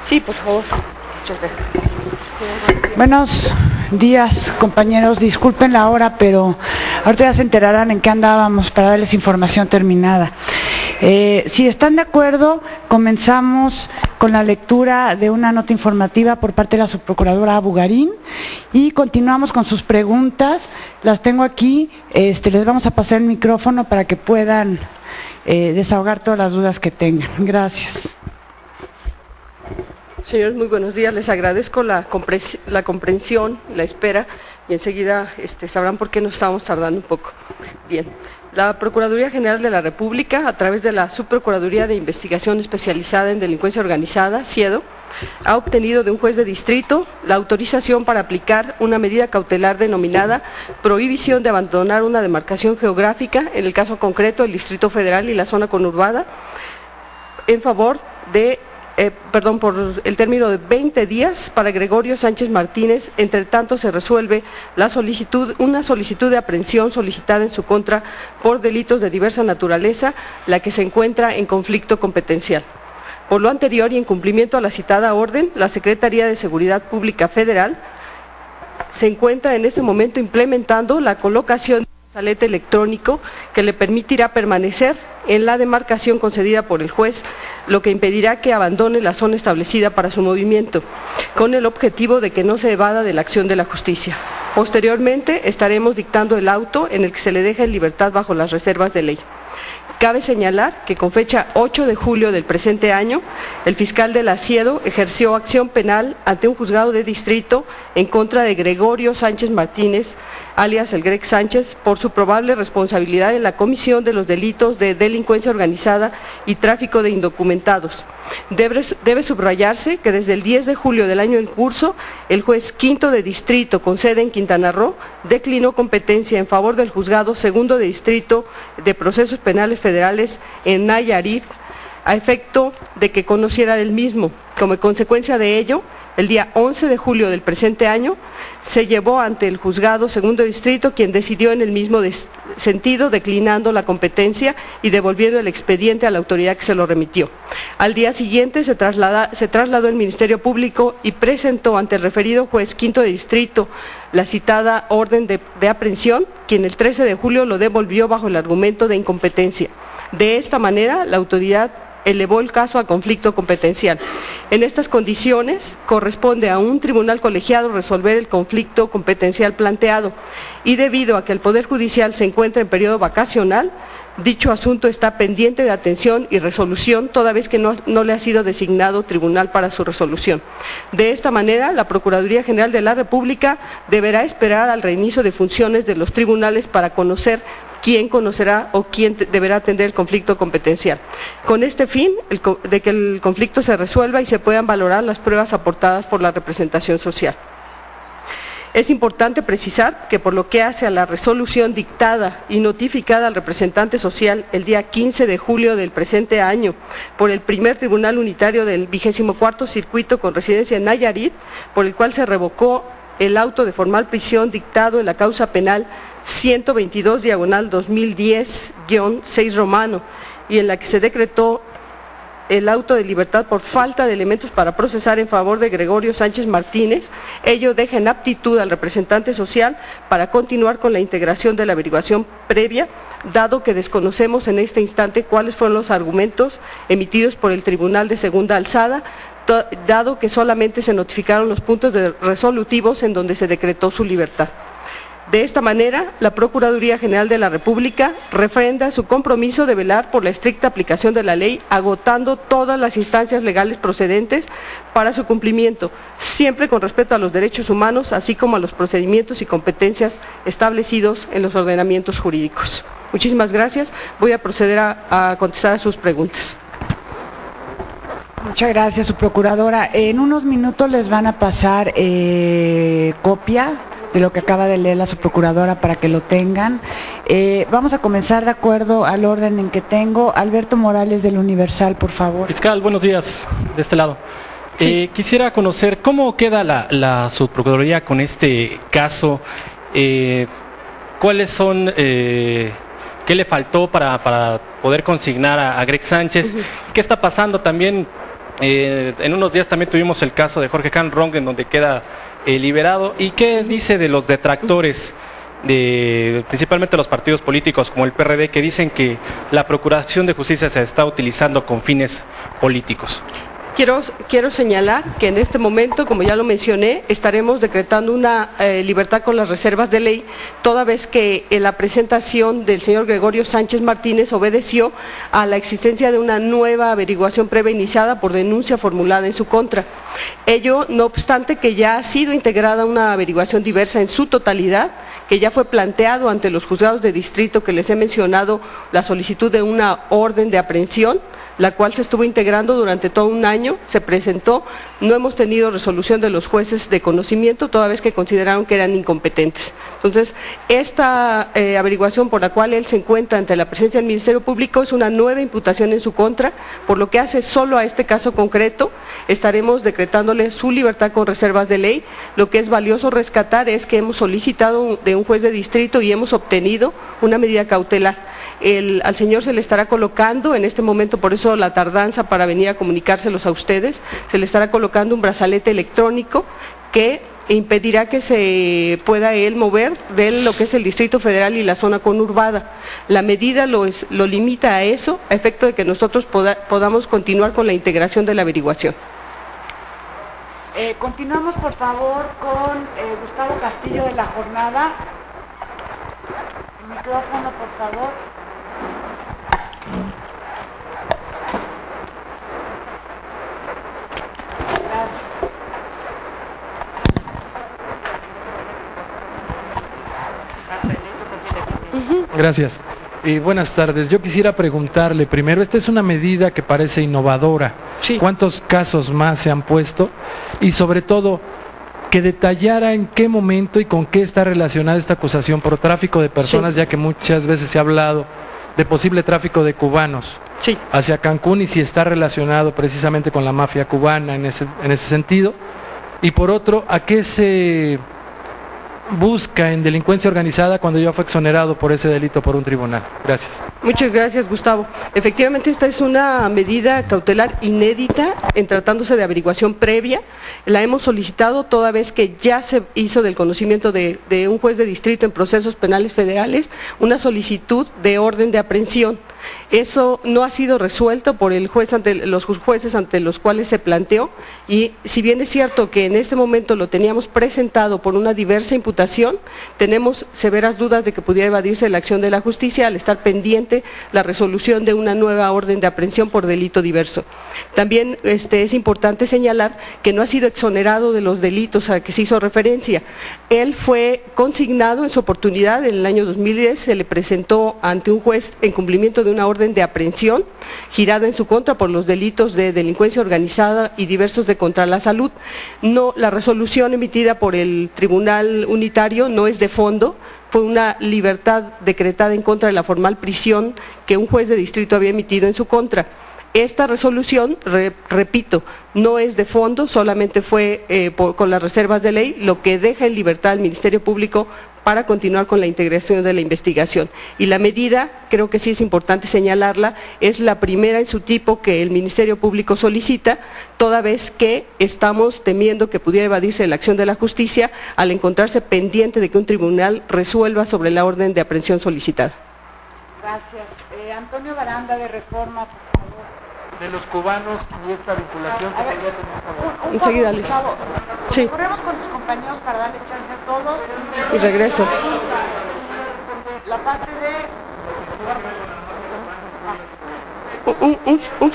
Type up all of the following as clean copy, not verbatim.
Sí, por favor. Muchas gracias. Buenos días, compañeros. Disculpen la hora, pero ahorita ya se enterarán en qué andábamos para darles información terminada. Si están de acuerdo, comenzamos con la lectura de una nota informativa por parte de la subprocuradora Bugarín y continuamos con sus preguntas. Las tengo aquí, les vamos a pasar el micrófono para que puedan desahogar todas las dudas que tengan. Gracias. Señores, muy buenos días. Les agradezco la comprensión, la espera, y enseguida sabrán por qué nos estamos tardando un poco. Bien. La Procuraduría General de la República, a través de la Subprocuraduría de Investigación Especializada en Delincuencia Organizada, CIEDO, ha obtenido de un juez de distrito la autorización para aplicar una medida cautelar denominada prohibición de abandonar una demarcación geográfica, en el caso concreto el Distrito Federal y la zona conurbada, en favor de por el término de 20 días para Gregorio Sánchez Martínez. Entre tanto se resuelve una solicitud de aprehensión solicitada en su contra por delitos de diversa naturaleza, la que se encuentra en conflicto competencial. Por lo anterior y en cumplimiento a la citada orden, la Secretaría de Seguridad Pública Federal se encuentra en este momento implementando la colocación de un brazalete electrónico que le permitirá permanecer en la demarcación concedida por el juez, lo que impedirá que abandone la zona establecida para su movimiento, con el objetivo de que no se evada de la acción de la justicia. Posteriormente estaremos dictando el auto en el que se le deja en libertad bajo las reservas de ley. Cabe señalar que con fecha 8 de julio del presente año, el fiscal de la CIEDO ejerció acción penal ante un juzgado de distrito en contra de Gregorio Sánchez Martínez, alias el Greg Sánchez, por su probable responsabilidad en la comisión de los delitos de delincuencia organizada y tráfico de indocumentados. Debe subrayarse que desde el 10 de julio del año en curso, el juez quinto de distrito con sede en Quintana Roo declinó competencia en favor del juzgado segundo de distrito de procesos penales federales en Nayarit, a efecto de que conociera el mismo. Como consecuencia de ello, el día 11 de julio del presente año, se llevó ante el juzgado segundo distrito, quien decidió en el mismo sentido, declinando la competencia y devolviendo el expediente a la autoridad que se lo remitió. Al día siguiente se trasladó el Ministerio Público y presentó ante el referido juez quinto de distrito la citada orden de aprehensión, quien el 13 de julio lo devolvió bajo el argumento de incompetencia. De esta manera, la autoridad elevó el caso a conflicto competencial. En estas condiciones, corresponde a un tribunal colegiado resolver el conflicto competencial planteado, y debido a que el Poder Judicial se encuentra en periodo vacacional, dicho asunto está pendiente de atención y resolución, toda vez que no le ha sido designado tribunal para su resolución. De esta manera, la Procuraduría General de la República deberá esperar al reinicio de funciones de los tribunales para conocer quién conocerá o quién deberá atender el conflicto competencial. Con este fin, de que el conflicto se resuelva y se puedan valorar las pruebas aportadas por la representación social. Es importante precisar que por lo que hace a la resolución dictada y notificada al representante social el día 15 de julio del presente año por el primer Tribunal Unitario del 24º Circuito con residencia en Nayarit, por el cual se revocó el auto de formal prisión dictado en la causa penal 122/2010-6 romano, y en la que se decretó el auto de libertad por falta de elementos para procesar en favor de Gregorio Sánchez Martínez, ello deja en aptitud al representante social para continuar con la integración de la averiguación previa, dado que desconocemos en este instante cuáles fueron los argumentos emitidos por el Tribunal de Segunda Alzada, dado que solamente se notificaron los puntos resolutivos en donde se decretó su libertad. De esta manera, la Procuraduría General de la República refrenda su compromiso de velar por la estricta aplicación de la ley, agotando todas las instancias legales procedentes para su cumplimiento, siempre con respeto a los derechos humanos, así como a los procedimientos y competencias establecidos en los ordenamientos jurídicos. Muchísimas gracias. Voy a proceder a contestar a sus preguntas. Muchas gracias, subprocuradora. En unos minutos les van a pasar copia de lo que acaba de leer la subprocuradora para que lo tengan. Vamos a comenzar de acuerdo al orden en que tengo. Alberto Morales del Universal, por favor. Fiscal, buenos días, de este lado. Sí. Quisiera conocer cómo queda la subprocuraduría con este caso, cuáles son, qué le faltó para poder consignar a Greg Sánchez, qué está pasando también, En unos días también tuvimos el caso de Jorge Can Rong, en donde queda liberado. ¿Y qué dice de los detractores, principalmente los partidos políticos como el PRD, que dicen que la Procuración de Justicia se está utilizando con fines políticos? Quiero señalar que en este momento, como ya lo mencioné, estaremos decretando una libertad con las reservas de ley, toda vez que la presentación del señor Gregorio Sánchez Martínez obedeció a la existencia de una nueva averiguación previa iniciada por denuncia formulada en su contra. Ello, no obstante, que ya ha sido integrada una averiguación diversa en su totalidad, que ya fue planteado ante los juzgados de distrito que les he mencionado la solicitud de una orden de aprehensión, la cual se estuvo integrando durante todo un año, se presentó, no hemos tenido resolución de los jueces de conocimiento, toda vez que consideraron que eran incompetentes. Entonces, esta averiguación por la cual él se encuentra ante la presencia del Ministerio Público es una nueva imputación en su contra, por lo que hace solo a este caso concreto, estaremos decretándole su libertad con reservas de ley. Lo que es valioso rescatar es que hemos solicitado de un juez de distrito y hemos obtenido una medida cautelar. Al señor se le estará colocando en este momento, por eso la tardanza para venir a comunicárselos a ustedes, se le estará colocando un brazalete electrónico que impedirá que se pueda él mover de lo que es el Distrito Federal y la zona conurbada. La medida lo limita a eso, a efecto de que nosotros podamos continuar con la integración de la averiguación. Continuamos, por favor, con Gustavo Castillo de La Jornada. El micrófono, por favor. Gracias. Buenas tardes. Yo quisiera preguntarle primero, esta es una medida que parece innovadora. Sí. ¿Cuántos casos más se han puesto? Y sobre todo, que detallara en qué momento y con qué está relacionada esta acusación por tráfico de personas, sí, ya que muchas veces se ha hablado de posible tráfico de cubanos, sí, hacia Cancún, y si está relacionado precisamente con la mafia cubana en ese sentido. Y por otro, ¿a qué se busca en delincuencia organizada cuando ya fue exonerado por ese delito por un tribunal? Gracias. Muchas gracias, Gustavo. Efectivamente, esta es una medida cautelar inédita en tratándose de averiguación previa. La hemos solicitado toda vez que ya se hizo del conocimiento de un juez de distrito en procesos penales federales una solicitud de orden de aprehensión. Eso no ha sido resuelto por el juez los jueces ante los cuales se planteó, y si bien es cierto que en este momento lo teníamos presentado por una diversa imputación, tenemos severas dudas de que pudiera evadirse la acción de la justicia al estar pendiente la resolución de una nueva orden de aprehensión por delito diverso. También es importante señalar que no ha sido exonerado de los delitos a que se hizo referencia. Él fue consignado en su oportunidad en el año 2010, se le presentó ante un juez en cumplimiento de una orden de aprehensión girada en su contra por los delitos de delincuencia organizada y diversos de contra la salud. No, la resolución emitida por el Tribunal Unitario no es de fondo, fue una libertad decretada en contra de la formal prisión que un juez de distrito había emitido en su contra. Esta resolución, repito, no es de fondo, solamente fue con las reservas de ley, lo que deja en libertad al Ministerio Público para continuar con la integración de la investigación. Y la medida, creo que sí es importante señalarla, es la primera en su tipo que el Ministerio Público solicita, toda vez que estamos temiendo que pudiera evadirse la acción de la justicia al encontrarse pendiente de que un tribunal resuelva sobre la orden de aprehensión solicitada. Gracias. Antonio Baranda, de Reforma, por favor. De los cubanos y esta vinculación que podría tener. Enseguida les. Sí. Corremos con tus compañeros para darle chance a todos. Y regreso. La parte de... Un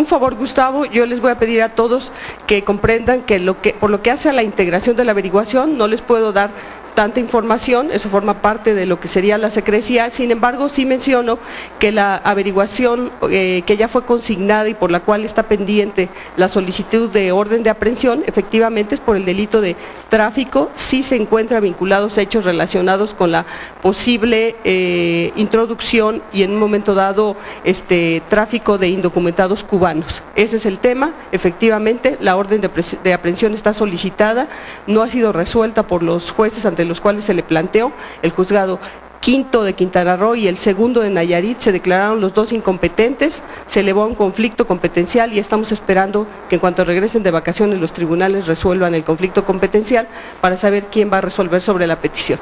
favor, Gustavo, yo les voy a pedir a todos que comprendan que por lo que hace a la integración de la averiguación no les puedo dar tanta información, eso forma parte de lo que sería la secrecía. Sin embargo, sí menciono que la averiguación que ya fue consignada y por la cual está pendiente la solicitud de orden de aprehensión, efectivamente es por el delito de tráfico, sí se encuentra vinculados hechos relacionados con la posible introducción y en un momento dado tráfico de indocumentados cubanos. Ese es el tema, efectivamente la orden de aprehensión está solicitada, no ha sido resuelta por los jueces ante los cuales se le planteó. El juzgado quinto de Quintana Roo y el segundo de Nayarit se declararon los dos incompetentes, se elevó a un conflicto competencial y estamos esperando que en cuanto regresen de vacaciones los tribunales resuelvan el conflicto competencial para saber quién va a resolver sobre la petición.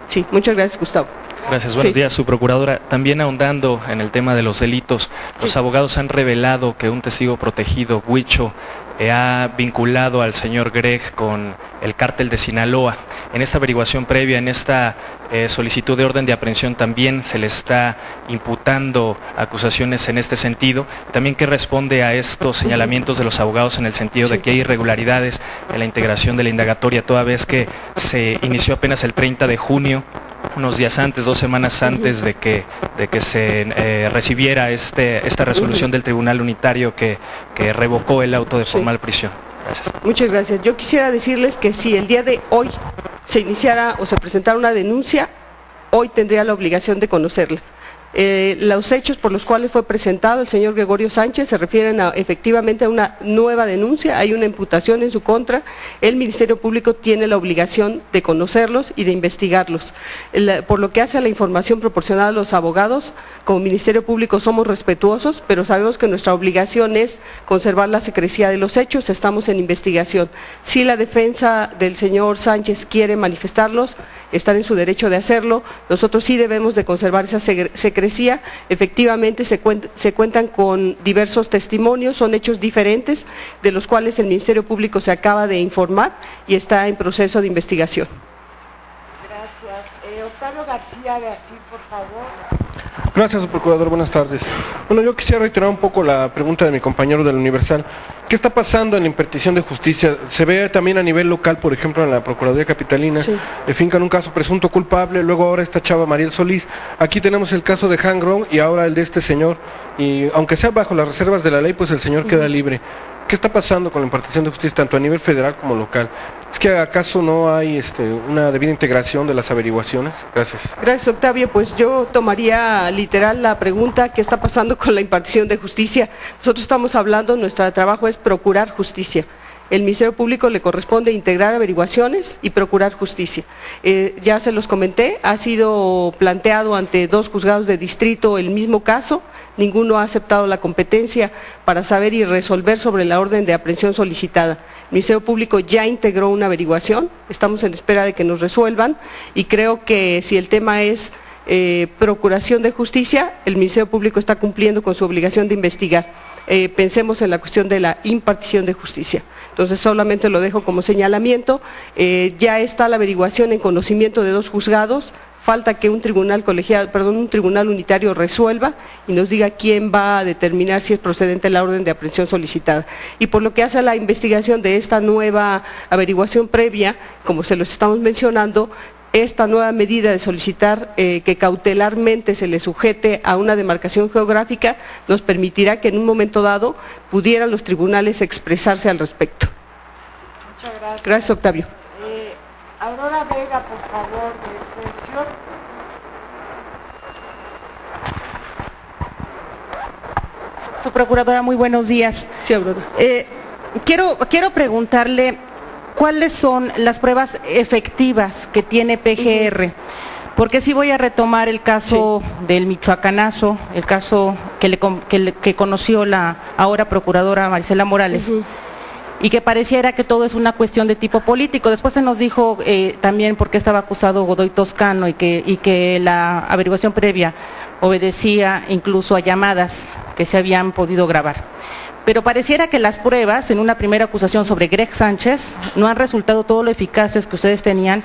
Sí, muchas gracias, Gustavo. Gracias, buenos días, subprocuradora. También ahondando en el tema de los delitos, los abogados han revelado que un testigo protegido, Huicho, ha vinculado al señor Greg con el cártel de Sinaloa. En esta averiguación previa, en esta solicitud de orden de aprehensión también se le está imputando acusaciones en este sentido. También, ¿qué responde a estos señalamientos de los abogados en el sentido de que hay irregularidades en la integración de la indagatoria, toda vez que se inició apenas el 30 de junio, unos días antes, 2 semanas antes de que se recibiera esta resolución del Tribunal Unitario que revocó el auto de formal prisión? Gracias. Muchas gracias. Yo quisiera decirles que si el día de hoy se iniciara o se presentara una denuncia, hoy tendría la obligación de conocerla. Los hechos por los cuales fue presentado el señor Gregorio Sánchez se refieren efectivamente a una nueva denuncia, hay una imputación en su contra, el Ministerio Público tiene la obligación de conocerlos y de investigarlos. Por lo que hace a la información proporcionada a los abogados, como Ministerio Público somos respetuosos, pero sabemos que nuestra obligación es conservar la secrecía de los hechos, estamos en investigación. Si la defensa del señor Sánchez quiere manifestarlos, están en su derecho de hacerlo, nosotros sí debemos de conservar esa secrecía. Efectivamente se cuentan con diversos testimonios, son hechos diferentes, de los cuales el Ministerio Público se acaba de informar y está en proceso de investigación. Gracias. Octavio García de Asís, por favor. Gracias, procurador. Buenas tardes. Bueno, yo quisiera reiterar un poco la pregunta de mi compañero del Universal. ¿Qué está pasando en la impartición de justicia? Se ve también a nivel local, por ejemplo, en la Procuraduría Capitalina, sí, fincan un caso presunto culpable, luego ahora esta chava Mariel Solís. Aquí tenemos el caso de Han Rong y ahora el de este señor. Y aunque sea bajo las reservas de la ley, pues el señor queda libre. ¿Qué está pasando con la impartición de justicia, tanto a nivel federal como local? ¿Es que acaso no hay una debida integración de las averiguaciones? Gracias. Gracias, Octavio. Pues yo tomaría literal la pregunta, ¿qué está pasando con la impartición de justicia? Nosotros estamos hablando, nuestro trabajo es procurar justicia. El Ministerio Público le corresponde integrar averiguaciones y procurar justicia. Ya se los comenté, ha sido planteado ante 2 juzgados de distrito el mismo caso, ninguno ha aceptado la competencia para saber y resolver sobre la orden de aprehensión solicitada. El Ministerio Público ya integró una averiguación, estamos en espera de que nos resuelvan y creo que si el tema es procuración de justicia, el Ministerio Público está cumpliendo con su obligación de investigar. Pensemos en la cuestión de la impartición de justicia. Entonces solamente lo dejo como señalamiento, ya está la averiguación en conocimiento de 2 juzgados, falta que un tribunal unitario resuelva y nos diga quién va a determinar si es procedente la orden de aprehensión solicitada. Y por lo que hace a la investigación de esta nueva averiguación previa, como se los estamos mencionando, esta nueva medida de solicitar que cautelarmente se le sujete a una demarcación geográfica nos permitirá que en un momento dado pudieran los tribunales expresarse al respecto. Muchas gracias. Gracias, Octavio. Aurora Vega, por favor, de Excelsior. Su procuradora, muy buenos días. Sí, Aurora. Quiero preguntarle cuáles son las pruebas efectivas que tiene PGR, porque sí voy a retomar el caso del Michoacanazo, el caso que conoció la ahora procuradora Marisela Morales, y que pareciera que todo es una cuestión de tipo político. Después se nos dijo también por qué estaba acusado Godoy Toscano y que la averiguación previa obedecía incluso a llamadas que se habían podido grabar. Pero pareciera que las pruebas en una primera acusación sobre Greg Sánchez no han resultado todo lo eficaces que ustedes tenían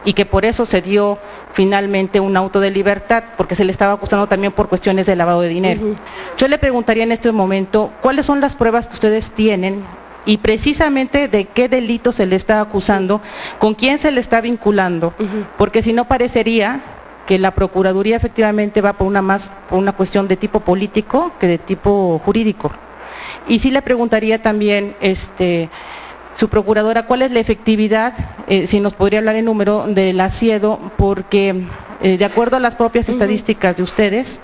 y que por eso se dio finalmente un auto de libertad, porque se le estaba acusando también por cuestiones de lavado de dinero. Yo le preguntaría en este momento, ¿cuáles son las pruebas que ustedes tienen y precisamente de qué delito se le está acusando, con quién se le está vinculando? Porque si no parecería que la Procuraduría efectivamente va por una cuestión de tipo político que de tipo jurídico. Y sí le preguntaría también, su procuradora, ¿cuál es la efectividad, si nos podría hablar en número, del asiedo? Porque de acuerdo a las propias estadísticas de ustedes,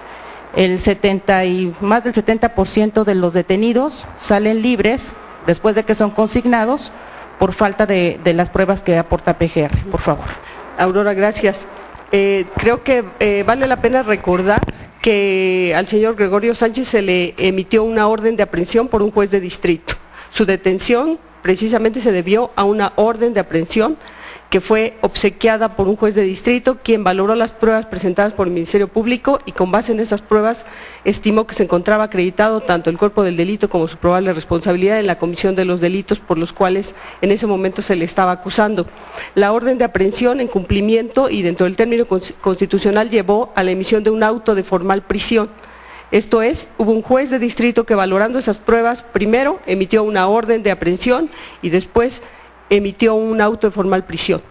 más del 70% de los detenidos salen libres después de que son consignados por falta de las pruebas que aporta PGR. Por favor. Aurora, gracias. Creo que vale la pena recordar que al señor Gregorio Sánchez se le emitió una orden de aprehensión por un juez de distrito. Su detención precisamente se debió a una orden de aprehensión que fue obsequiada por un juez de distrito, quien valoró las pruebas presentadas por el Ministerio Público y con base en esas pruebas estimó que se encontraba acreditado tanto el cuerpo del delito como su probable responsabilidad en la comisión de los delitos por los cuales en ese momento se le estaba acusando. La orden de aprehensión en cumplimiento y dentro del término constitucional llevó a la emisión de un auto de formal prisión. Esto es, hubo un juez de distrito que valorando esas pruebas, primero emitió una orden de aprehensión y después emitió un auto de formal prisión.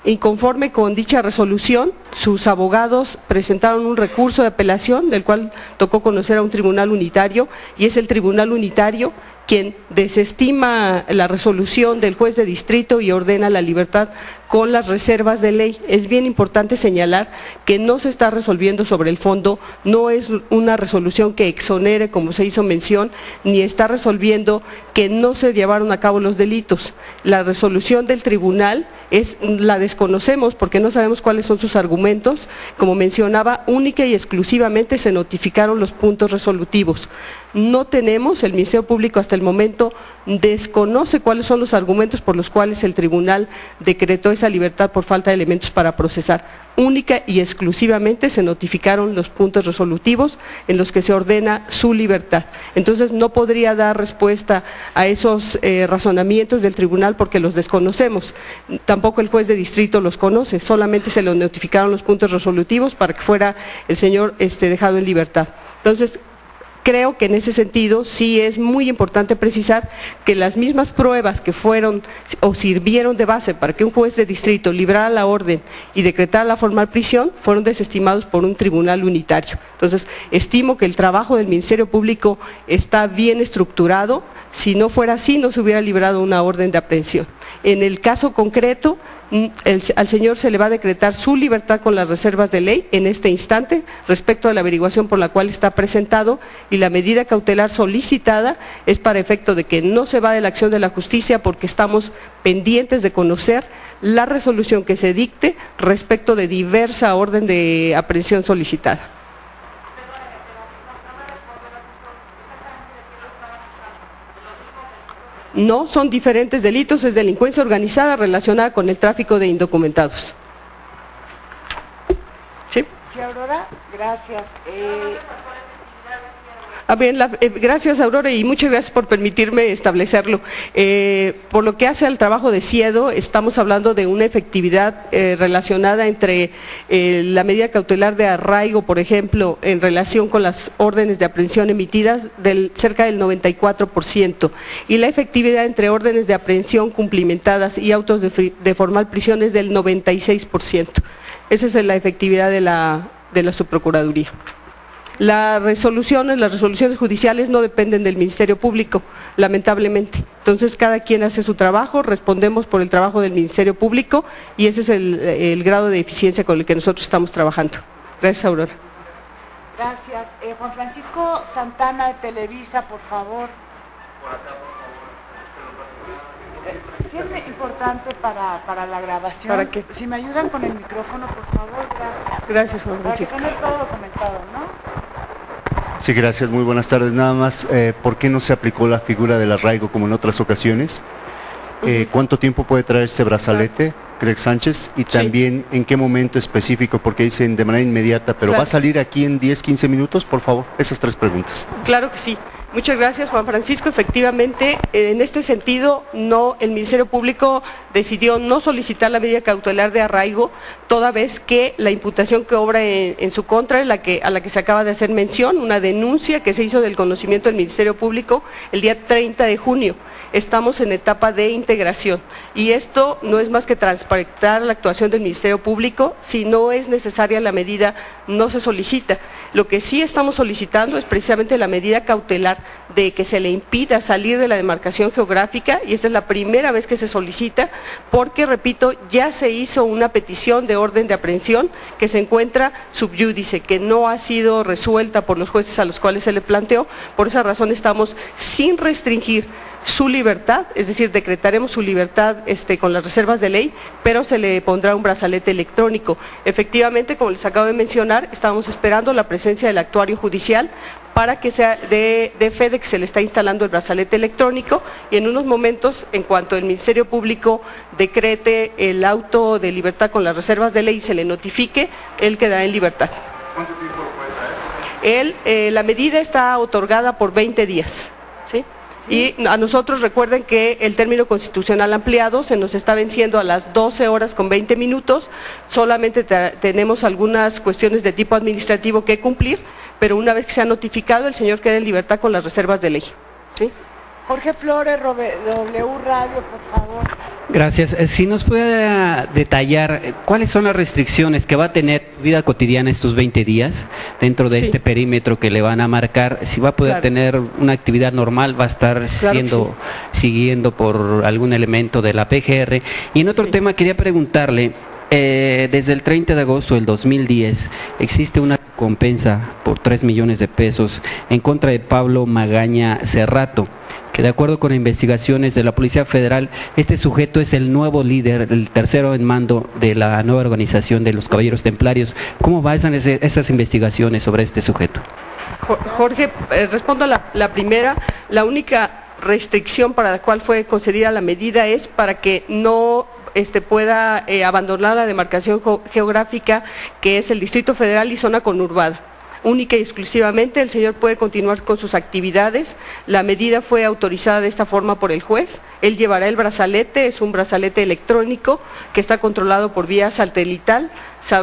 Inconforme con dicha resolución, sus abogados presentaron un recurso de apelación, del cual tocó conocer a un tribunal unitario, y es el tribunal unitario quien desestima la resolución del juez de distrito y ordena la libertad con las reservas de ley. Es bien importante señalar que no se está resolviendo sobre el fondo, no es una resolución que exonere, como se hizo mención, ni está resolviendo que no se llevaron a cabo los delitos. La resolución del tribunal la desconocemos porque no sabemos cuáles son sus argumentos. Como mencionaba, única y exclusivamente se notificaron los puntos resolutivos. No tenemos, el Ministerio Público hasta el momento desconoce cuáles son los argumentos por los cuales el tribunal decretó esa libertad por falta de elementos para procesar. Única y exclusivamente se notificaron los puntos resolutivos en los que se ordena su libertad. Entonces no podría dar respuesta a esos razonamientos del tribunal porque los desconocemos. Tampoco el juez de distrito los conoce, solamente se le notificaron los puntos resolutivos para que fuera el señor dejado en libertad. Entonces, creo que en ese sentido sí es muy importante precisar que las mismas pruebas que fueron o sirvieron de base para que un juez de distrito librara la orden y decretara la formal prisión fueron desestimados por un tribunal unitario. Entonces, estimo que el trabajo del Ministerio Público está bien estructurado. Si no fuera así, no se hubiera librado una orden de aprehensión. En el caso concreto, al señor se le va a decretar su libertad con las reservas de ley en este instante respecto a la averiguación por la cual está presentado, y la medida cautelar solicitada es para efecto de que no se va de la acción de la justicia porque estamos pendientes de conocer la resolución que se dicte respecto de diversa orden de aprehensión solicitada. No, son diferentes delitos, es delincuencia organizada relacionada con el tráfico de indocumentados. ¿Sí? Sí, Aurora, gracias. Gracias, Aurora, y muchas gracias por permitirme establecerlo. Por lo que hace al trabajo de CIEDO, estamos hablando de una efectividad relacionada entre la medida cautelar de arraigo, por ejemplo, en relación con las órdenes de aprehensión emitidas, cerca del 94%, y la efectividad entre órdenes de aprehensión cumplimentadas y autos de formal prisión es del 96%. Esa es la efectividad de la Subprocuraduría. Las resoluciones judiciales no dependen del Ministerio Público, lamentablemente. Entonces, cada quien hace su trabajo, respondemos por el trabajo del Ministerio Público y ese es el grado de eficiencia con el que nosotros estamos trabajando. Gracias, Aurora. Gracias. Juan Francisco Santana de Televisa, por favor. Sí, es importante para la grabación. ¿Para qué? Si me ayudan con el micrófono, por favor, gracias. Gracias, Juan Francisco. Para que tener todo documentado, ¿no? Sí, gracias, muy buenas tardes. Nada más, ¿por qué no se aplicó la figura del arraigo como en otras ocasiones? ¿Cuánto tiempo puede traer este brazalete, Greg Sánchez? Y también, ¿en qué momento específico? Porque dicen de manera inmediata, pero ¿va a salir aquí en 10, 15 minutos? Por favor, esas tres preguntas. Claro que sí. Muchas gracias, Juan Francisco. Efectivamente, en este sentido, el Ministerio Público decidió no solicitar la medida cautelar de arraigo, toda vez que la imputación que obra en su contra, a la que se acaba de hacer mención, una denuncia que se hizo del conocimiento del Ministerio Público el día 30 de junio. Estamos en etapa de integración y esto no es más que transparentar la actuación del Ministerio Público. Si no es necesaria la medida, no se solicita. Lo que sí estamos solicitando es precisamente la medida cautelar de que se le impida salir de la demarcación geográfica, y esta es la primera vez que se solicita, porque, repito, ya se hizo una petición de orden de aprehensión que se encuentra sub iudice, que no ha sido resuelta por los jueces a los cuales se le planteó. Por esa razón estamos sin restringir su libertad, es decir, decretaremos su libertad con las reservas de ley, pero se le pondrá un brazalete electrónico. Efectivamente, como les acabo de mencionar, estábamos esperando la presencia del actuario judicial para que sea de fe de que se le está instalando el brazalete electrónico, y en unos momentos, en cuanto el Ministerio Público decrete el auto de libertad con las reservas de ley y se le notifique, él quedará en libertad. ¿Cuánto tiempo lo puede traer? La medida está otorgada por 20 días, ¿sí? Y a nosotros, recuerden que el término constitucional ampliado se nos está venciendo a las 12 horas con 20 minutos, solamente tenemos algunas cuestiones de tipo administrativo que cumplir, pero una vez que se ha notificado, el señor queda en libertad con las reservas de ley, ¿sí? Jorge Flores, W Radio, por favor. Gracias. Si nos puede detallar cuáles son las restricciones que va a tener vida cotidiana estos 20 días dentro de este perímetro que le van a marcar, si va a poder tener una actividad normal, va a estar siguiendo por algún elemento de la PGR. Y en otro tema quería preguntarle, desde el 30 de agosto del 2010 existe una recompensa por 3 millones de pesos en contra de Pablo Magaña Cerrato, que de acuerdo con investigaciones de la Policía Federal, este sujeto es el nuevo líder, el tercero en mando de la nueva organización de los Caballeros Templarios. ¿Cómo van esas investigaciones sobre este sujeto? Jorge, respondo a la primera. La única restricción para la cual fue concedida la medida es para que no pueda abandonar la demarcación geográfica, que es el Distrito Federal y zona conurbada. Única y exclusivamente el señor puede continuar con sus actividades. La medida fue autorizada de esta forma por el juez. Él llevará el brazalete, es un brazalete electrónico que está controlado por vía satelital.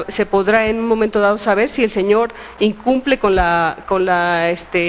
Se podrá en un momento dado saber si el señor incumple con la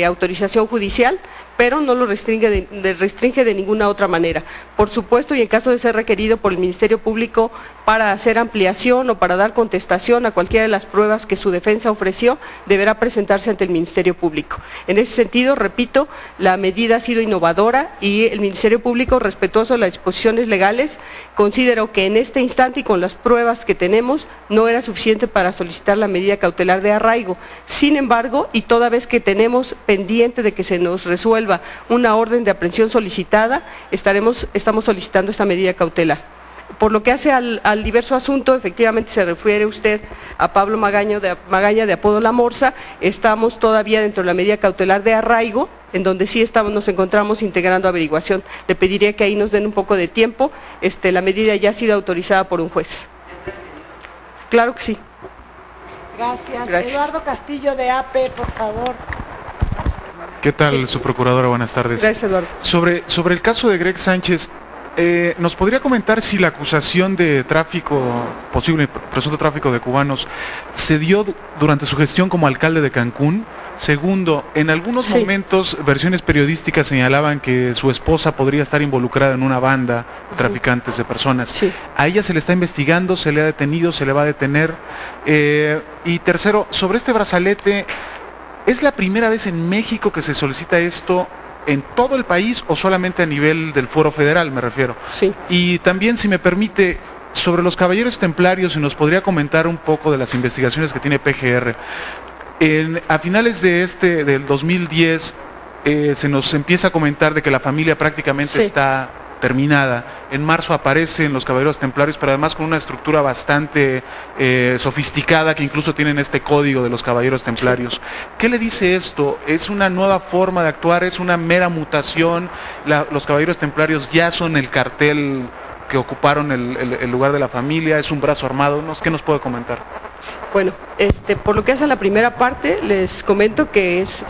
autorización judicial, pero no lo restringe de ninguna otra manera. Por supuesto, y en caso de ser requerido por el Ministerio Público para hacer ampliación o para dar contestación a cualquiera de las pruebas que su defensa ofreció, deberá presentarse ante el Ministerio Público. En ese sentido, repito, la medida ha sido innovadora y el Ministerio Público, respetuoso de las disposiciones legales, consideró que en este instante y con las pruebas que tenemos, no era suficiente para solicitar la medida cautelar de arraigo. Sin embargo, y toda vez que tenemos pendiente de que se nos resuelva una orden de aprehensión solicitada, estamos solicitando esta medida cautelar. Por lo que hace al diverso asunto, efectivamente se refiere usted a Pablo Magaña de apodo La Morsa. Estamos todavía dentro de la medida cautelar de arraigo, en donde sí nos encontramos integrando averiguación. Le pediría que ahí nos den un poco de tiempo. La medida ya ha sido autorizada por un juez. Claro que sí. Gracias. Eduardo Castillo de AP, por favor. ¿Qué tal, su procuradora? Buenas tardes. Gracias, Eduardo. Sobre el caso de Greg Sánchez, ¿nos podría comentar si la acusación de tráfico, posible presunto tráfico de cubanos, se dio durante su gestión como alcalde de Cancún? Segundo, en algunos momentos versiones periodísticas señalaban que su esposa podría estar involucrada en una banda de traficantes de personas. Sí. A ella se le está investigando, se le ha detenido, se le va a detener. Y tercero, sobre este brazalete, ¿es la primera vez en México que se solicita esto en todo el país o solamente a nivel del Foro Federal, me refiero? Sí. Y también, si me permite, sobre los Caballeros Templarios, si nos podría comentar un poco de las investigaciones que tiene PGR. A finales del 2010 se nos empieza a comentar de que la familia prácticamente está terminada. En marzo aparecen los Caballeros Templarios, pero además con una estructura bastante sofisticada, que incluso tienen este código de los Caballeros Templarios. ¿Qué le dice esto? ¿Es una nueva forma de actuar? ¿Es una mera mutación? ¿Los Caballeros Templarios ya son el cartel que ocuparon el lugar de la familia? ¿Es un brazo armado? ¿Qué nos puede comentar? Bueno, por lo que hace a la primera parte, les comento que es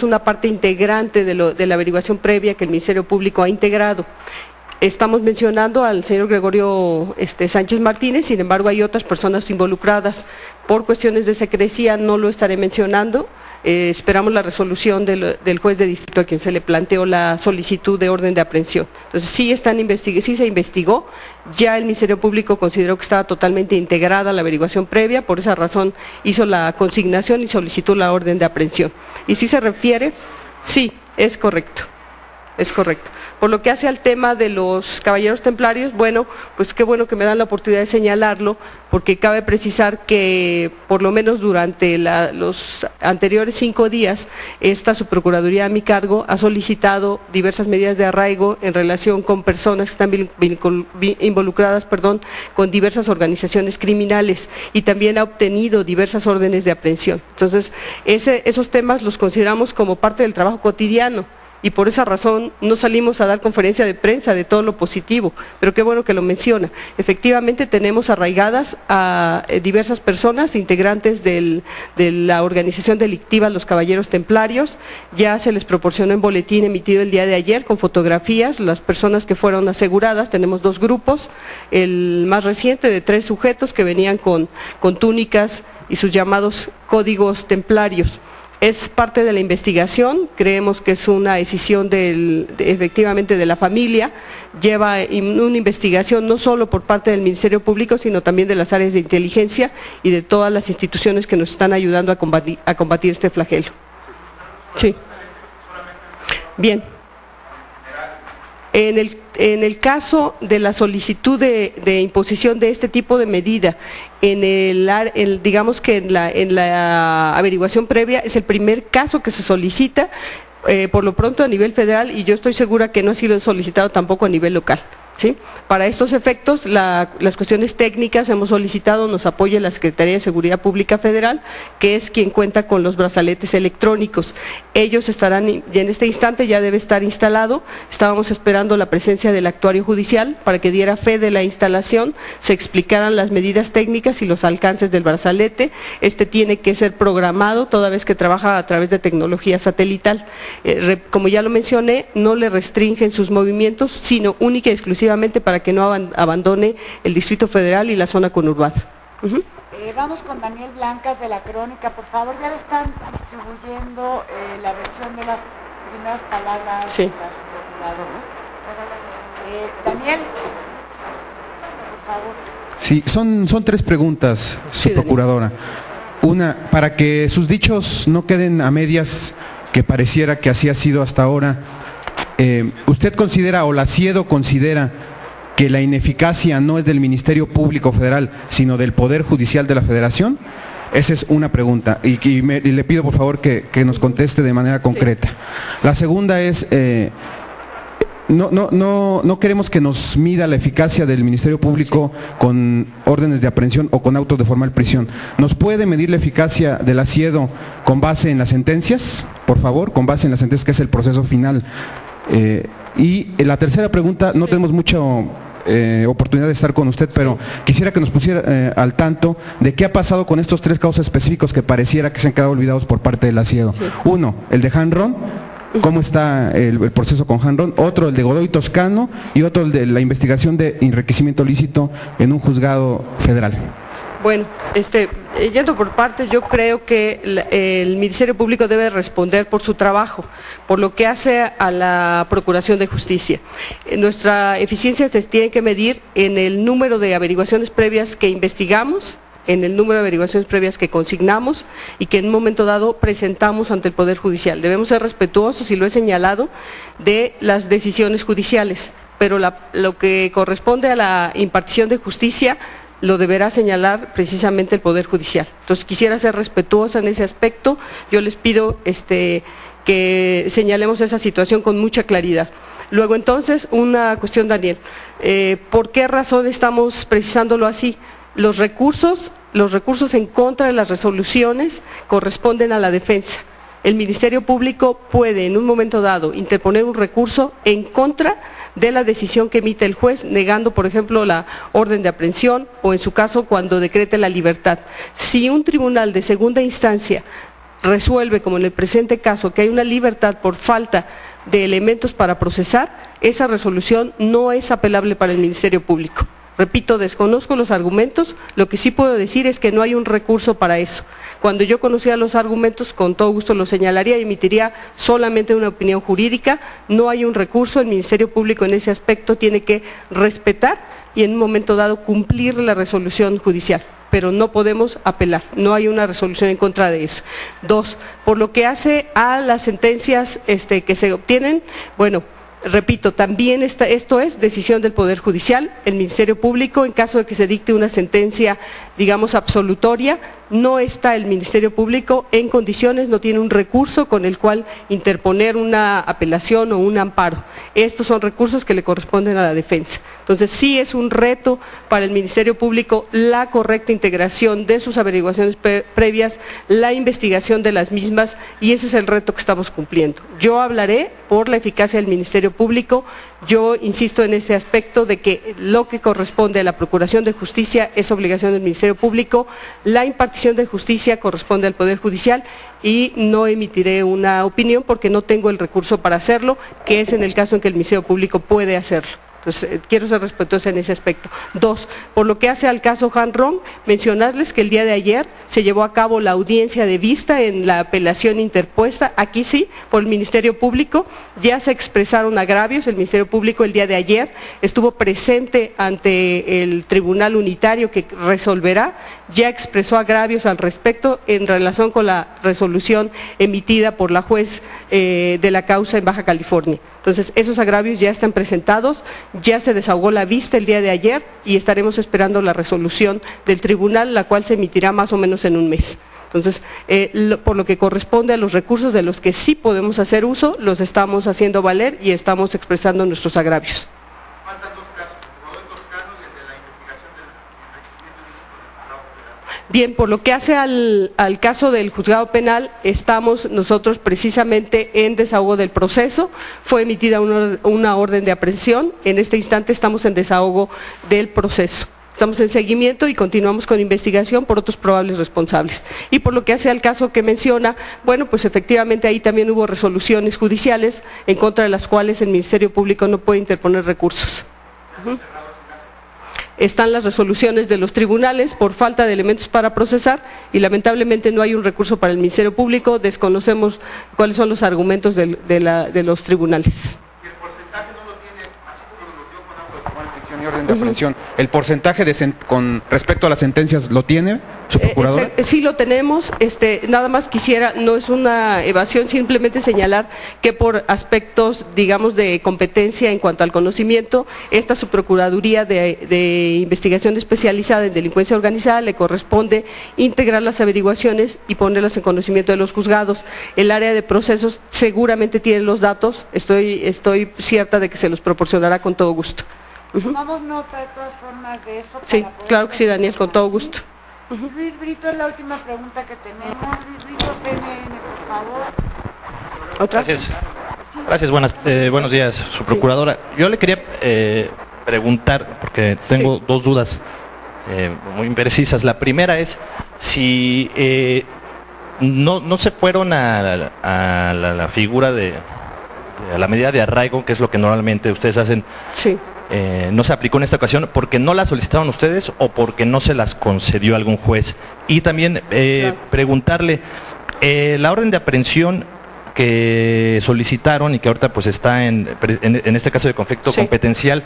una parte integrante de la averiguación previa que el Ministerio Público ha integrado. Estamos mencionando al señor Gregorio Sánchez Martínez, sin embargo hay otras personas involucradas. Por cuestiones de secrecía no lo estaré mencionando. esperamos la resolución del juez de distrito a quien se le planteó la solicitud de orden de aprehensión. Entonces sí se investigó, ya el Ministerio Público consideró que estaba totalmente integrada la averiguación previa, por esa razón hizo la consignación y solicitó la orden de aprehensión. Y si se refiere, sí, es correcto. Es correcto. Por lo que hace al tema de los caballeros templarios, bueno, pues qué bueno que me dan la oportunidad de señalarlo, porque cabe precisar que por lo menos durante los anteriores 5 días, esta subprocuraduría a mi cargo ha solicitado diversas medidas de arraigo en relación con personas que están involucradas, con diversas organizaciones criminales, y también ha obtenido diversas órdenes de aprehensión. Entonces, esos temas los consideramos como parte del trabajo cotidiano, y por esa razón no salimos a dar conferencia de prensa de todo lo positivo, pero qué bueno que lo menciona. Efectivamente tenemos arraigadas a diversas personas, integrantes de la organización delictiva Los Caballeros Templarios, ya se les proporcionó en boletín emitido el día de ayer con fotografías, las personas que fueron aseguradas, tenemos 2 grupos, el más reciente de 3 sujetos que venían con túnicas y sus llamados códigos templarios. Es parte de la investigación, creemos que es una decisión efectivamente de la familia, lleva una investigación no solo por parte del Ministerio Público, sino también de las áreas de inteligencia y de todas las instituciones que nos están ayudando a combatir este flagelo. Sí. Bien. En el caso de la solicitud de imposición de este tipo de medida, digamos que en la averiguación previa es el primer caso que se solicita, por lo pronto a nivel federal, y yo estoy segura que no ha sido solicitado tampoco a nivel local. ¿Sí? Para estos efectos, las cuestiones técnicas hemos solicitado nos apoye la Secretaría de Seguridad Pública Federal, que es quien cuenta con los brazaletes electrónicos. Ellos estarán, y en este instante ya debe estar instalado, estábamos esperando la presencia del actuario judicial para que diera fe de la instalación, se explicaran las medidas técnicas y los alcances del brazalete. Este tiene que ser programado toda vez que trabaja a través de tecnología satelital. Como ya lo mencioné, no le restringen sus movimientos, sino única y exclusivamente para que no abandone el Distrito Federal y la zona conurbada. Vamos con Daniel Blancas de La Crónica, por favor, ya le están distribuyendo la versión de las primeras palabras de la subprocuradora. Daniel, por favor. Sí, son 3 preguntas, subprocuradora. Una, para que sus dichos no queden a medias, que pareciera que así ha sido hasta ahora. ¿Usted considera, o la CIEDO considera, que la ineficacia no es del Ministerio Público Federal, sino del Poder Judicial de la Federación? Esa es una pregunta, y le pido por favor que nos conteste de manera concreta. Sí. La segunda es, no queremos que nos mida la eficacia del Ministerio Público con órdenes de aprehensión o con autos de formal prisión. ¿Nos puede medir la eficacia de la CIEDO con base en las sentencias? Por favor, con base en las sentencias, que es el proceso final. Y la tercera pregunta, no tenemos mucha oportunidad de estar con usted, pero quisiera que nos pusiera al tanto de qué ha pasado con estos 3 casos específicos que pareciera que se han quedado olvidados por parte de la CIEDO. Sí. Uno, el de Hanron, cómo está el proceso con Hanron; otro, el de Godoy Toscano; y otro, el de la investigación de enriquecimiento ilícito en un juzgado federal. Bueno, yendo por partes, yo creo que el Ministerio Público debe responder por su trabajo, por lo que hace a la Procuración de Justicia. Nuestra eficiencia se tiene que medir en el número de averiguaciones previas que investigamos, en el número de averiguaciones previas que consignamos y que en un momento dado presentamos ante el Poder Judicial. Debemos ser respetuosos, y lo he señalado, de las decisiones judiciales, pero lo que corresponde a la impartición de justicia lo deberá señalar precisamente el Poder Judicial. Entonces quisiera ser respetuosa en ese aspecto. Yo les pido que señalemos esa situación con mucha claridad. Luego entonces, una cuestión, Daniel, ¿por qué razón estamos precisándolo así? Los recursos en contra de las resoluciones corresponden a la defensa. El Ministerio Público puede en un momento dado interponer un recurso en contra de la decisión que emite el juez, negando, por ejemplo, la orden de aprehensión, o en su caso cuando decrete la libertad. Si un tribunal de segunda instancia resuelve, como en el presente caso, que hay una libertad por falta de elementos para procesar, esa resolución no es apelable para el Ministerio Público. Repito, desconozco los argumentos, lo que sí puedo decir es que no hay un recurso para eso. Cuando yo conocía los argumentos, con todo gusto los señalaría y emitiría solamente una opinión jurídica. No hay un recurso, el Ministerio Público en ese aspecto tiene que respetar y en un momento dado cumplir la resolución judicial, pero no podemos apelar, no hay una resolución en contra de eso. 2, por lo que hace a las sentencias que se obtienen, bueno, repito, también esto es decisión del Poder Judicial. El Ministerio Público, en caso de que se dicte una sentencia, digamos, absolutoria, no está el Ministerio Público en condiciones, no tiene un recurso con el cual interponer una apelación o un amparo. Estos son recursos que le corresponden a la defensa. Entonces, sí es un reto para el Ministerio Público la correcta integración de sus averiguaciones previas, la investigación de las mismas, y ese es el reto que estamos cumpliendo. Yo hablaré por la eficacia del Ministerio Público. Yo insisto en este aspecto de que lo que corresponde a la Procuración de Justicia es obligación del Ministerio Público, la impartición de justicia corresponde al Poder Judicial y no emitiré una opinión porque no tengo el recurso para hacerlo, que es en el caso en que el Ministerio Público puede hacerlo. Entonces, quiero ser respetuosa en ese aspecto. 2, por lo que hace al caso Han Rong, mencionarles que el día de ayer se llevó a cabo la audiencia de vista en la apelación interpuesta, aquí sí, por el Ministerio Público. Ya se expresaron agravios, el Ministerio Público el día de ayer estuvo presente ante el Tribunal Unitario que resolverá, ya expresó agravios al respecto en relación con la resolución emitida por la juez de la causa en Baja California. Entonces, esos agravios ya están presentados, ya se desahogó la vista el día de ayer y estaremos esperando la resolución del tribunal, la cual se emitirá más o menos en un mes. Entonces, por lo que corresponde a los recursos de los que sí podemos hacer uso, los estamos haciendo valer y estamos expresando nuestros agravios. Faltan 2 casos, el del Toscano y el de la investigación del enriquecimiento ilícito del Juzgado Federal. Bien, por lo que hace al caso del juzgado penal, estamos nosotros precisamente en desahogo del proceso. Fue emitida una orden de aprehensión, en este instante estamos en desahogo del proceso. Estamos en seguimiento y continuamos con investigación por otros probables responsables. Y por lo que hace al caso que menciona, bueno, pues efectivamente ahí también hubo resoluciones judiciales en contra de las cuales el Ministerio Público no puede interponer recursos. Están las resoluciones de los tribunales por falta de elementos para procesar y lamentablemente no hay un recurso para el Ministerio Público, desconocemos cuáles son los argumentos de los tribunales. ¿Y el porcentaje no lo tiene, así como lo dio con auto de formal prisión y orden de aprehensión? ¿El porcentaje con respecto a las sentencias lo tiene su procuradora? Sí lo tenemos, nada más quisiera, no es una evasión, simplemente señalar que por aspectos, digamos, de competencia en cuanto al conocimiento, esta subprocuraduría de investigación especializada en delincuencia organizada le corresponde integrar las averiguaciones y ponerlas en conocimiento de los juzgados. El área de procesos seguramente tiene los datos, estoy cierta de que se los proporcionará con todo gusto. Tomamos nota de todas formas de eso. Sí, claro que sí, Daniel, con todo gusto. Luis Brito es la última pregunta que tenemos. Luis Brito, CNN, por favor. ¿Otra? Gracias, buenos días, su procuradora. Yo le quería preguntar, porque tengo 2 dudas muy imprecisas. La primera es si no se fueron a la figura a la medida de arraigo, que es lo que normalmente ustedes hacen. Sí. No se aplicó en esta ocasión porque no la solicitaron ustedes o porque no se las concedió algún juez. Y también preguntarle, la orden de aprehensión que solicitaron y que ahorita pues está en este caso de conflicto competencial,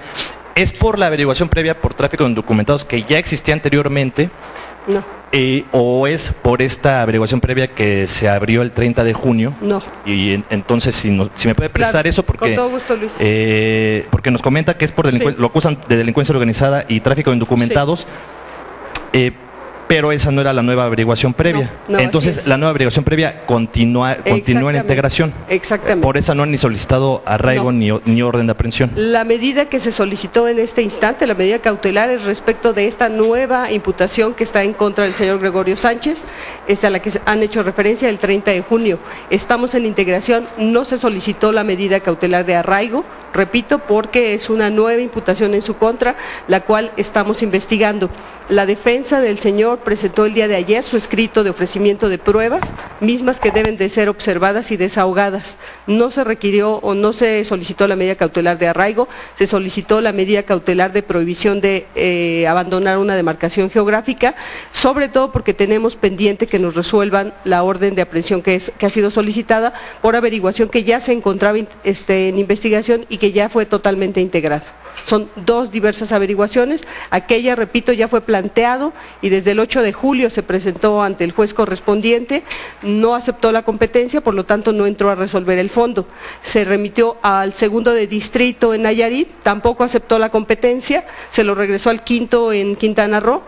¿es por la averiguación previa por tráfico de indocumentados que ya existía anteriormente? No. ¿O es por esta averiguación previa que se abrió el 30 de junio? No. Y entonces, si me puede precisar eso, porque, con todo gusto, Luis. Porque nos comenta que es por lo acusan de delincuencia organizada y tráfico de indocumentados, pero esa no era la nueva averiguación previa. No, entonces, la nueva averiguación previa continúa en integración. Exactamente. Por eso no han ni solicitado arraigo ni orden de aprehensión. La medida que se solicitó en este instante, la medida cautelar, es respecto de esta nueva imputación que está en contra del señor Gregorio Sánchez, a la que han hecho referencia el 30 de junio. Estamos en integración, no se solicitó la medida cautelar de arraigo, repito, porque es una nueva imputación en su contra, la cual estamos investigando. La defensa del señor señor presentó el día de ayer su escrito de ofrecimiento de pruebas, mismas que deben de ser observadas y desahogadas. No se requirió o no se solicitó la medida cautelar de arraigo, se solicitó la medida cautelar de prohibición de abandonar una demarcación geográfica, sobre todo porque tenemos pendiente que nos resuelvan la orden de aprehensión que ha sido solicitada por averiguación que ya se encontraba en investigación y que ya fue totalmente integrada. Son dos diversas averiguaciones, aquella, repito, ya fue planteado y desde el 8 de julio se presentó ante el juez correspondiente, no aceptó la competencia, por lo tanto no entró a resolver el fondo. Se remitió al segundo de distrito en Nayarit, tampoco aceptó la competencia, se lo regresó al quinto en Quintana Roo,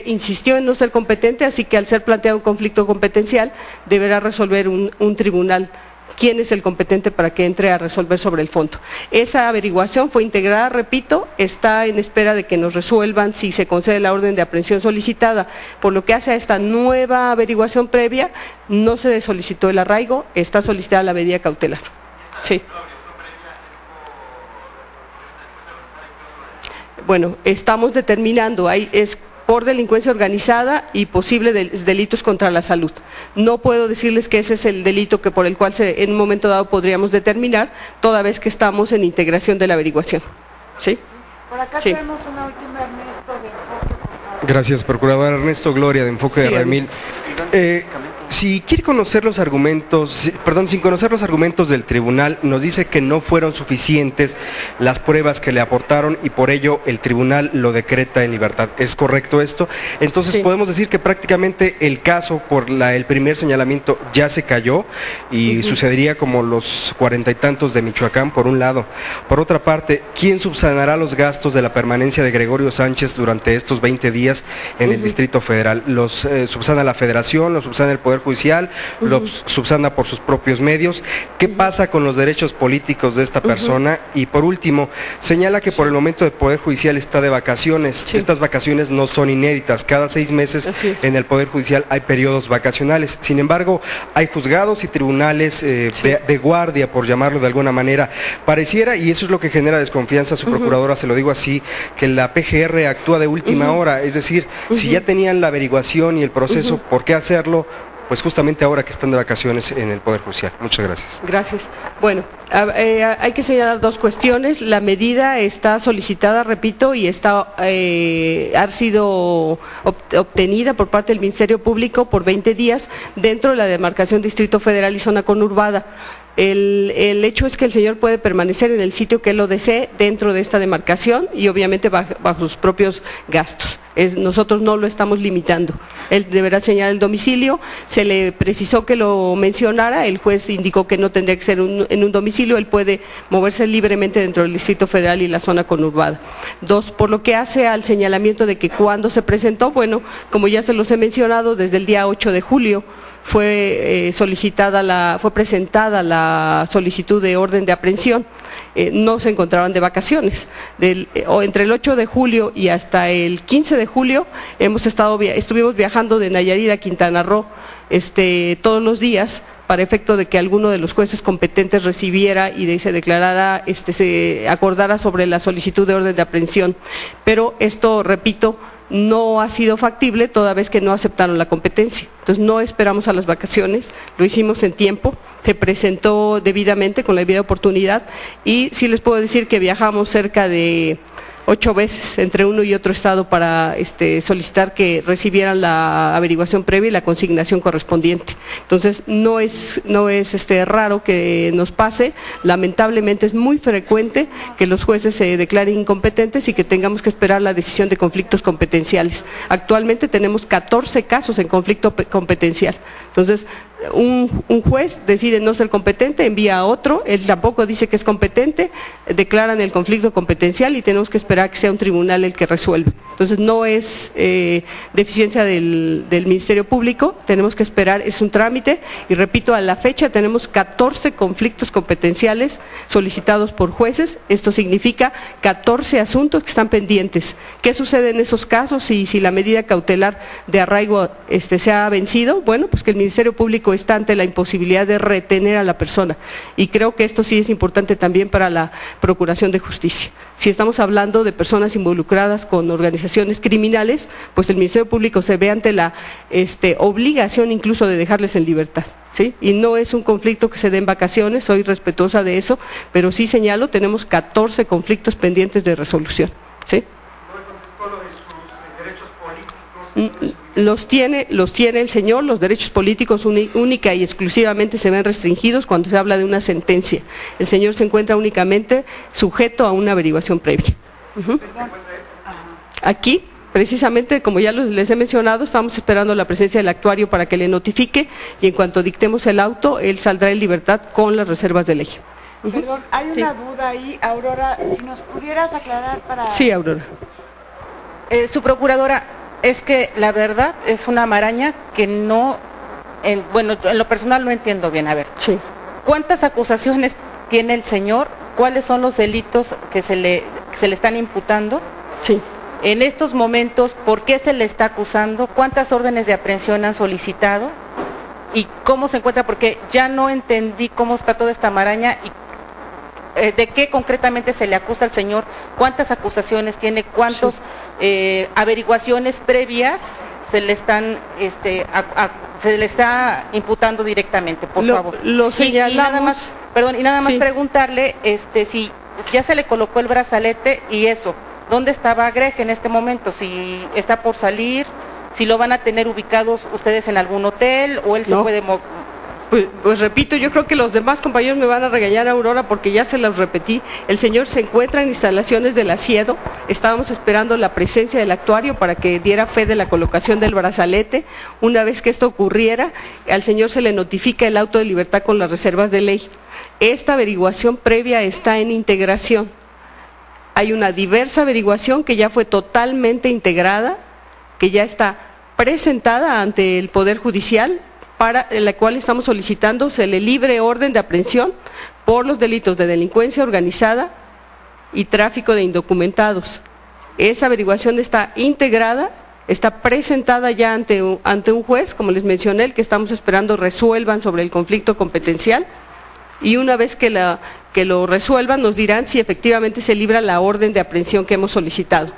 insistió en no ser competente, así que al ser planteado un conflicto competencial deberá resolver un tribunal quién es el competente para que entre a resolver sobre el fondo. Esa averiguación fue integrada, repito, está en espera de que nos resuelvan si se concede la orden de aprehensión solicitada. Por lo que hace a esta nueva averiguación previa, no se solicitó el arraigo, está solicitada la medida cautelar. Sí. Bueno, estamos determinando, es por delincuencia organizada y posibles delitos contra la salud. No puedo decirles que ese es el delito que por el cual en un momento dado podríamos determinar, toda vez que estamos en integración de la averiguación. ¿Sí? Por acá tenemos una última, Ernesto, de Enfoque, por favor. Gracias, procurador. Ernesto Gloria, de Enfoque de Remil. Si quiere conocer los argumentos, sin conocer los argumentos del tribunal, nos dice que no fueron suficientes las pruebas que le aportaron y por ello el tribunal lo decreta en libertad. ¿Es correcto esto? Entonces podemos decir que prácticamente el caso por el primer señalamiento ya se cayó y sucedería como los 40 y tantos de Michoacán, por un lado. Por otra parte, ¿quién subsanará los gastos de la permanencia de Gregorio Sánchez durante estos 20 días en el Distrito Federal? ¿Los subsana la Federación, los subsana el Poder Judicial, lo subsana por sus propios medios? ¿Qué pasa con los derechos políticos de esta persona? Y por último, señala que por el momento el Poder Judicial está de vacaciones. Estas vacaciones no son inéditas, cada 6 meses en el Poder Judicial hay periodos vacacionales. Sin embargo, hay juzgados y tribunales de guardia, por llamarlo de alguna manera. Pareciera, y eso es lo que genera desconfianza a su procuradora, se lo digo así, que la PGR actúa de última hora, es decir, si ya tenían la averiguación y el proceso, ¿por qué hacerlo? Pues justamente ahora que están de vacaciones en el Poder Judicial. Muchas gracias. Gracias. Bueno, hay que señalar dos cuestiones. La medida está solicitada, repito, y ha sido obtenida por parte del Ministerio Público por 20 días dentro de la demarcación Distrito Federal y zona conurbada. El hecho es que el señor puede permanecer en el sitio que él lo desee dentro de esta demarcación y obviamente bajo sus propios gastos. Nosotros no lo estamos limitando. Él deberá señalar el domicilio, se le precisó que lo mencionara, el juez indicó que no tendría que ser en un domicilio, él puede moverse libremente dentro del Distrito Federal y la zona conurbada. Dos, por lo que hace al señalamiento de que cuando se presentó, bueno, como ya se los he mencionado, desde el día 8 de julio, fue presentada la solicitud de orden de aprehensión, no se encontraban de vacaciones. Entre el 8 de julio y hasta el 15 de julio estuvimos viajando de Nayarit a Quintana Roo todos los días para efecto de que alguno de los jueces competentes recibiera y se declarara, se acordara sobre la solicitud de orden de aprehensión. Pero esto, repito, no ha sido factible toda vez que no aceptaron la competencia. Entonces no esperamos a las vacaciones, lo hicimos en tiempo, se presentó debidamente con la debida oportunidad y sí les puedo decir que viajamos cerca de 8 veces entre uno y otro estado para solicitar que recibieran la averiguación previa y la consignación correspondiente. Entonces no es raro que nos pase, lamentablemente es muy frecuente que los jueces se declaren incompetentes y que tengamos que esperar la decisión de conflictos competenciales. Actualmente tenemos 14 casos en conflicto competencial. Entonces, un juez decide no ser competente, envía a otro, él tampoco dice que es competente, declaran el conflicto competencial y tenemos que esperar que sea un tribunal el que resuelva. Entonces no es deficiencia del Ministerio Público, tenemos que esperar, es un trámite y repito, a la fecha tenemos 14 conflictos competenciales solicitados por jueces, esto significa 14 asuntos que están pendientes. ¿Qué sucede en esos casos si la medida cautelar de arraigo se ha vencido? Bueno, pues que el Ministerio Público está ante la imposibilidad de retener a la persona y creo que esto sí es importante también para la Procuración de Justicia. Si estamos hablando hablando de personas involucradas con organizaciones criminales, pues el Ministerio Público se ve ante la obligación incluso de dejarles en libertad. ¿Sí? Y no es un conflicto que se dé en vacaciones, soy respetuosa de eso, pero sí señalo, tenemos 14 conflictos pendientes de resolución. ¿Sí? Los tiene el señor, los derechos políticos única y exclusivamente se ven restringidos cuando se habla de una sentencia. El señor se encuentra únicamente sujeto a una averiguación previa. Aquí, precisamente, como ya les he mencionado, estamos esperando la presencia del actuario para que le notifique y en cuanto dictemos el auto, él saldrá en libertad con las reservas de ley. Perdón, hay una duda ahí, Aurora, si nos pudieras aclarar para... Sí, Aurora. Su procuradora, es que la verdad es una maraña que no, bueno, en lo personal no entiendo bien. A ver, sí. ¿Cuántas acusaciones tiene el señor? ¿Cuáles son los delitos que se le están imputando? Sí. En estos momentos, ¿por qué se le está acusando? ¿Cuántas órdenes de aprehensión han solicitado? ¿Y cómo se encuentra? Porque ya no entendí cómo está toda esta maraña y de qué concretamente se le acusa al señor, cuántas acusaciones tiene, cuántas averiguaciones previas se le están se le está imputando directamente, por favor. Lo señalamos. Y nada más, perdón, y nada más preguntarle si ya se le colocó el brazalete y eso, ¿dónde estaba Greg en este momento? Si está por salir, si lo van a tener ubicados ustedes en algún hotel o él se puede mover. Pues repito, yo creo que los demás compañeros me van a regañar, Aurora, porque ya se los repetí. El señor se encuentra en instalaciones del Asiedo. Estábamos esperando la presencia del actuario para que diera fe de la colocación del brazalete. Una vez que esto ocurriera, al señor se le notifica el auto de libertad con las reservas de ley. Esta averiguación previa está en integración. Hay una diversa averiguación que ya fue totalmente integrada, que ya está presentada ante el Poder Judicial, para la cual estamos solicitando se le libre orden de aprehensión por los delitos de delincuencia organizada y tráfico de indocumentados. Esa averiguación está integrada, está presentada ya ante un juez, como les mencioné, el que estamos esperando resuelvan sobre el conflicto competencial, y una vez que lo resuelvan nos dirán si efectivamente se libra la orden de aprehensión que hemos solicitado.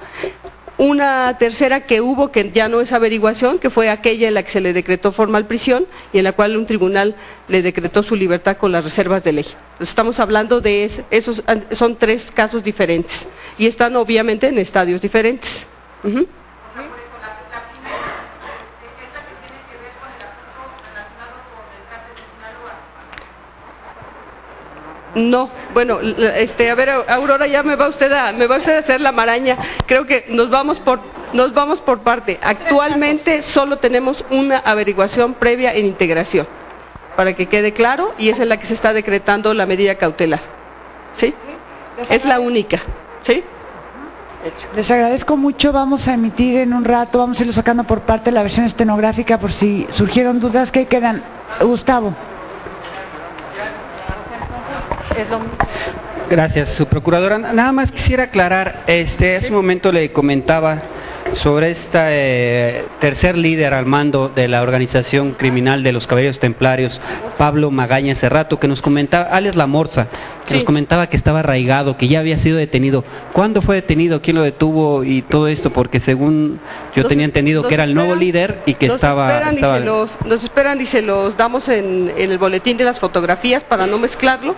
Una tercera que hubo, que ya no es averiguación, que fue aquella en la que se le decretó formal prisión y en la cual un tribunal le decretó su libertad con las reservas de ley. Entonces, estamos hablando de esos, son 3 casos diferentes y están obviamente en estadios diferentes. No, bueno, a ver, Aurora, ya me va usted a hacer la maraña. Creo que nos vamos por parte. Actualmente solo tenemos una averiguación previa en integración, para que quede claro, y esa es la que se está decretando la medida cautelar. ¿Sí? Es la única. ¿Sí? Les agradezco mucho, vamos a emitir en un rato, vamos a irlo sacando por parte la versión estenográfica por si surgieron dudas. ¿Qué quedan? Gustavo. Gracias, su procuradora. Nada más quisiera aclarar, hace un momento le comentaba sobre tercer líder al mando de la organización criminal de los Caballeros Templarios, Pablo Magaña Cerrato, que nos comentaba, alias La Morsa, que nos comentaba que estaba arraigado, que ya había sido detenido. ¿Cuándo fue detenido? ¿Quién lo detuvo? Y todo esto, porque según yo tenía entendido que era el nuevo líder y que estaba... Nos esperan y se los damos en el boletín de las fotografías para no mezclarlo.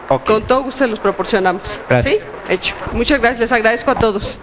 Okay. Con todo gusto se los proporcionamos. Gracias. ¿Sí? Hecho. Muchas gracias, les agradezco a todos.